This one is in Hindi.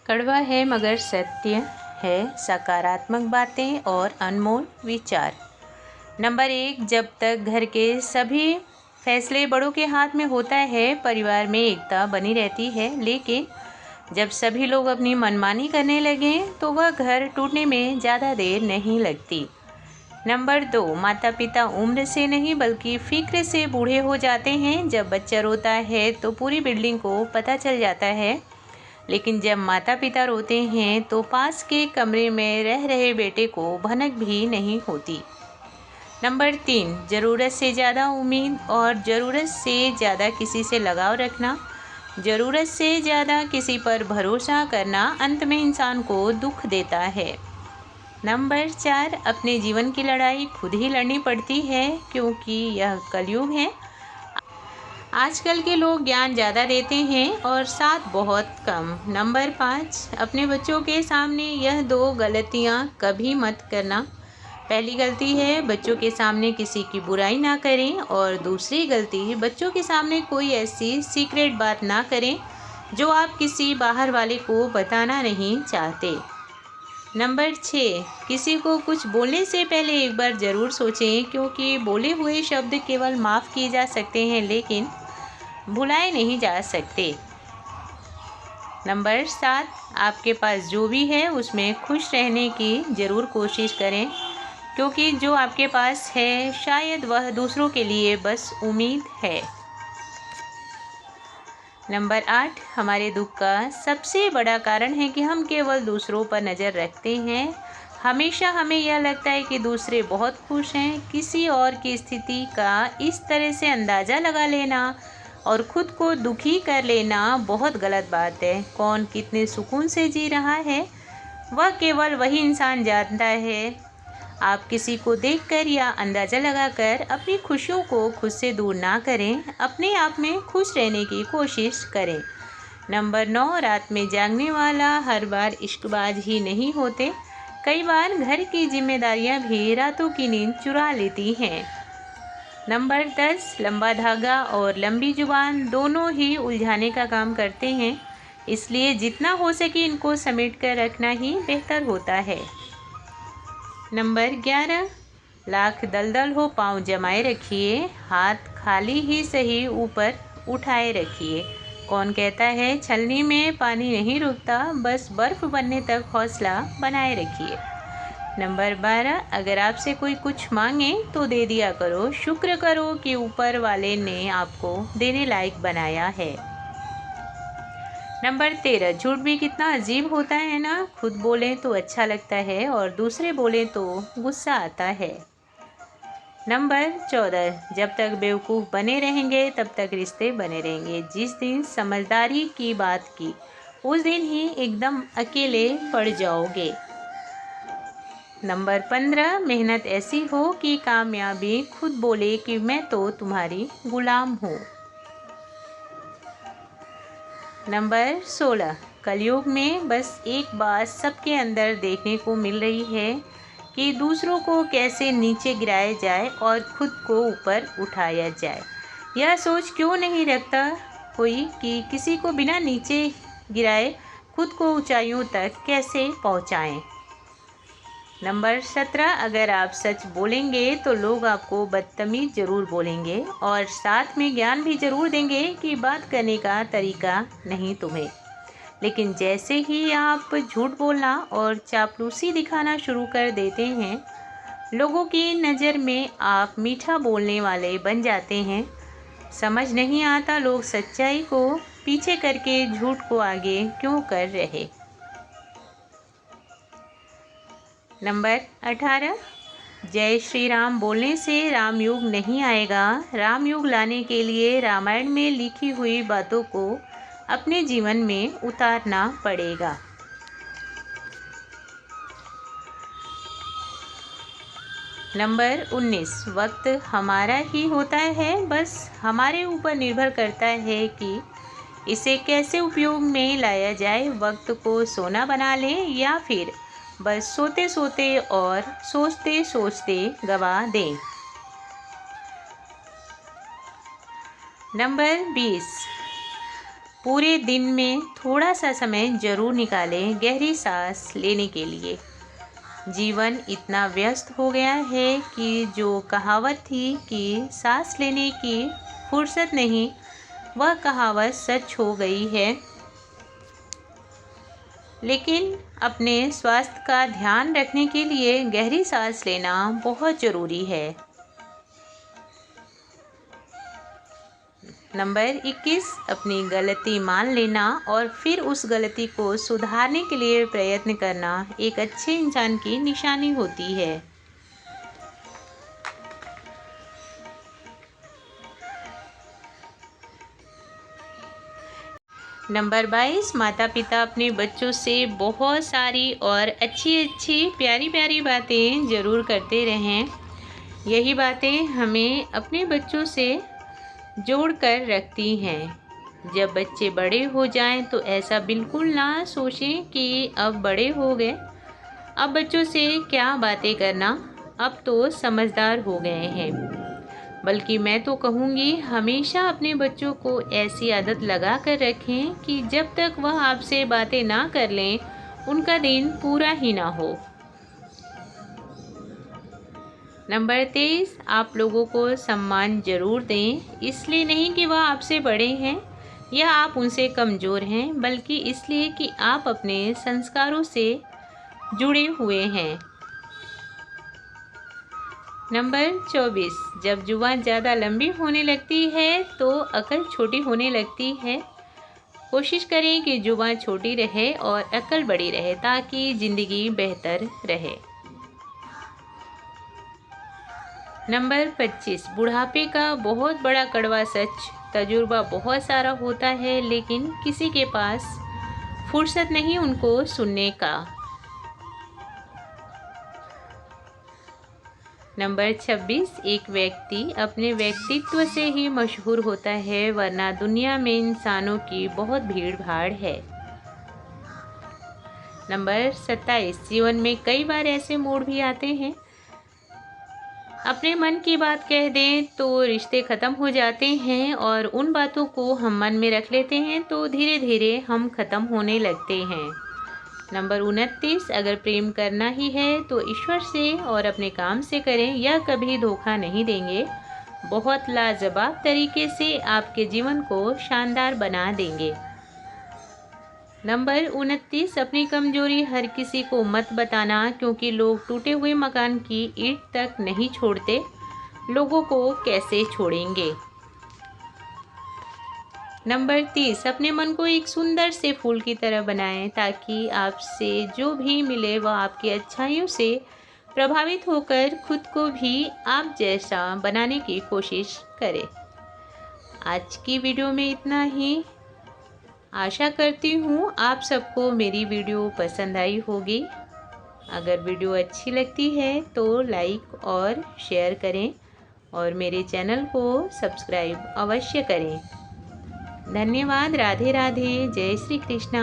कड़वा है मगर सत्य है, सकारात्मक बातें और अनमोल विचार। नंबर 1, जब तक घर के सभी फैसले बड़ों के हाथ में होता है, परिवार में एकता बनी रहती है, लेकिन जब सभी लोग अपनी मनमानी करने लगें तो वह घर टूटने में ज़्यादा देर नहीं लगती। नंबर 2, माता पिता उम्र से नहीं बल्कि फिक्र से बूढ़े हो जाते हैं। जब बच्चा रोता है तो पूरी बिल्डिंग को पता चल जाता है, लेकिन जब माता पिता रोते हैं तो पास के कमरे में रह रहे बेटे को भनक भी नहीं होती। नंबर 3, ज़रूरत से ज़्यादा उम्मीद और ज़रूरत से ज़्यादा किसी से लगाव रखना। ज़रूरत से ज़्यादा किसी पर भरोसा करना अंत में इंसान को दुख देता है। नंबर 4, अपने जीवन की लड़ाई खुद ही लड़नी पड़ती है, क्योंकि यह कलयुग है। आजकल के लोग ज्ञान ज़्यादा देते हैं और साथ बहुत कम। नंबर 5, अपने बच्चों के सामने यह 2 गलतियां कभी मत करना। पहली गलती है बच्चों के सामने किसी की बुराई ना करें, और दूसरी गलती बच्चों के सामने कोई ऐसी सीक्रेट बात ना करें जो आप किसी बाहर वाले को बताना नहीं चाहते। नंबर 6, किसी को कुछ बोलने से पहले एक बार ज़रूर सोचें, क्योंकि बोले हुए शब्द केवल माफ़ किए जा सकते हैं लेकिन भुलाए नहीं जा सकते। नंबर 7, आपके पास जो भी है उसमें खुश रहने की ज़रूर कोशिश करें, क्योंकि जो आपके पास है शायद वह दूसरों के लिए बस उम्मीद है। नंबर 8, हमारे दुख का सबसे बड़ा कारण है कि हम केवल दूसरों पर नज़र रखते हैं। हमेशा हमें यह लगता है कि दूसरे बहुत खुश हैं। किसी और की स्थिति का इस तरह से अंदाज़ा लगा लेना और ख़ुद को दुखी कर लेना बहुत गलत बात है। कौन कितने सुकून से जी रहा है वह केवल वही इंसान जानता है। आप किसी को देखकर या अंदाज़ा लगाकर अपनी खुशियों को खुद से दूर ना करें, अपने आप में खुश रहने की कोशिश करें। नंबर 9, रात में जागने वाला हर बार इश्कबाज ही नहीं होते। कई बार घर की जिम्मेदारियां भी रातों की नींद चुरा लेती हैं। नंबर 10, लंबा धागा और लंबी जुबान दोनों ही उलझाने का काम करते हैं, इसलिए जितना हो सके इनको समेट कर रखना ही बेहतर होता है। नंबर 11, लाख दलदल हो पाँव जमाए रखिए, हाथ खाली ही सही ऊपर उठाए रखिए। कौन कहता है छलनी में पानी नहीं रुकता, बस बर्फ़ बनने तक हौसला बनाए रखिए। नंबर 12, अगर आपसे कोई कुछ मांगे तो दे दिया करो, शुक्र करो कि ऊपर वाले ने आपको देने लायक बनाया है। नंबर 13, झूठ भी कितना अजीब होता है ना। खुद बोलें तो अच्छा लगता है और दूसरे बोलें तो गुस्सा आता है। नंबर 14, जब तक बेवकूफ़ बने रहेंगे तब तक रिश्ते बने रहेंगे। जिस दिन समझदारी की बात की उस दिन ही एकदम अकेले पड़ जाओगे। नंबर 15, मेहनत ऐसी हो कि कामयाबी खुद बोले कि मैं तो तुम्हारी गुलाम हूँ। नंबर 16, कलयुग में बस एक बात सबके अंदर देखने को मिल रही है कि दूसरों को कैसे नीचे गिराया जाए और खुद को ऊपर उठाया जाए। यह सोच क्यों नहीं रखता कोई कि किसी को बिना नीचे गिराए खुद को ऊंचाइयों तक कैसे पहुंचाएं। नंबर 17, अगर आप सच बोलेंगे तो लोग आपको बदतमीज ज़रूर बोलेंगे और साथ में ज्ञान भी ज़रूर देंगे कि बात करने का तरीका नहीं तुम्हें। लेकिन जैसे ही आप झूठ बोलना और चापलूसी दिखाना शुरू कर देते हैं, लोगों की नज़र में आप मीठा बोलने वाले बन जाते हैं। समझ नहीं आता लोग सच्चाई को पीछे करके झूठ को आगे क्यों कर रहे। नंबर 18, जय श्री राम बोलने से राम युग नहीं आएगा। राम युग लाने के लिए रामायण में लिखी हुई बातों को अपने जीवन में उतारना पड़ेगा। नंबर 19, वक्त हमारा ही होता है, बस हमारे ऊपर निर्भर करता है कि इसे कैसे उपयोग में लाया जाए। वक्त को सोना बना लें या फिर बस सोते सोते और सोचते सोचते गवा दें। नंबर 20, पूरे दिन में थोड़ा सा समय ज़रूर निकालें गहरी सांस लेने के लिए। जीवन इतना व्यस्त हो गया है कि जो कहावत थी कि सांस लेने की फुर्सत नहीं, वह कहावत सच हो गई है। लेकिन अपने स्वास्थ्य का ध्यान रखने के लिए गहरी सांस लेना बहुत ज़रूरी है। नंबर 21, अपनी गलती मान लेना और फिर उस गलती को सुधारने के लिए प्रयत्न करना एक अच्छे इंसान की निशानी होती है। नंबर 22, माता पिता अपने बच्चों से बहुत सारी और अच्छी प्यारी प्यारी बातें ज़रूर करते रहें। यही बातें हमें अपने बच्चों से जोड़ कर रखती हैं। जब बच्चे बड़े हो जाएं तो ऐसा बिल्कुल ना सोचें कि अब बड़े हो गए, अब बच्चों से क्या बातें करना, अब तो समझदार हो गए हैं। बल्कि मैं तो कहूँगी हमेशा अपने बच्चों को ऐसी आदत लगा कर रखें कि जब तक वह आपसे बातें ना कर लें, उनका दिन पूरा ही ना हो। नंबर 23, आप लोगों को सम्मान ज़रूर दें, इसलिए नहीं कि वह आपसे बड़े हैं या आप उनसे कमज़ोर हैं, बल्कि इसलिए कि आप अपने संस्कारों से जुड़े हुए हैं। नंबर 24, जब जुबान ज़्यादा लंबी होने लगती है तो अकल छोटी होने लगती है। कोशिश करें कि जुबान छोटी रहे और अकल बड़ी रहे ताकि ज़िंदगी बेहतर रहे। नंबर 25, बुढ़ापे का बहुत बड़ा कड़वा सच, तजुर्बा बहुत सारा होता है लेकिन किसी के पास फुर्सत नहीं उनको सुनने का। नंबर 26, एक व्यक्ति अपने व्यक्तित्व से ही मशहूर होता है, वरना दुनिया में इंसानों की बहुत भीड़ भाड़ है। नंबर 27, जीवन में कई बार ऐसे मोड़ भी आते हैं, अपने मन की बात कह दें तो रिश्ते ख़त्म हो जाते हैं और उन बातों को हम मन में रख लेते हैं तो धीरे धीरे हम ख़त्म होने लगते हैं। नंबर 29, अगर प्रेम करना ही है तो ईश्वर से और अपने काम से करें, यह कभी धोखा नहीं देंगे, बहुत लाजवाब तरीके से आपके जीवन को शानदार बना देंगे। नंबर 29, अपनी कमजोरी हर किसी को मत बताना, क्योंकि लोग टूटे हुए मकान की ईंट तक नहीं छोड़ते, लोगों को कैसे छोड़ेंगे। नंबर 30, अपने मन को एक सुंदर से फूल की तरह बनाएं ताकि आपसे जो भी मिले वह आपकी अच्छाइयों से प्रभावित होकर खुद को भी आप जैसा बनाने की कोशिश करें। आज की वीडियो में इतना ही। आशा करती हूँ आप सबको मेरी वीडियो पसंद आई होगी। अगर वीडियो अच्छी लगती है तो लाइक और शेयर करें और मेरे चैनल को सब्सक्राइब अवश्य करें। धन्यवाद। राधे राधे। जय श्री कृष्णा।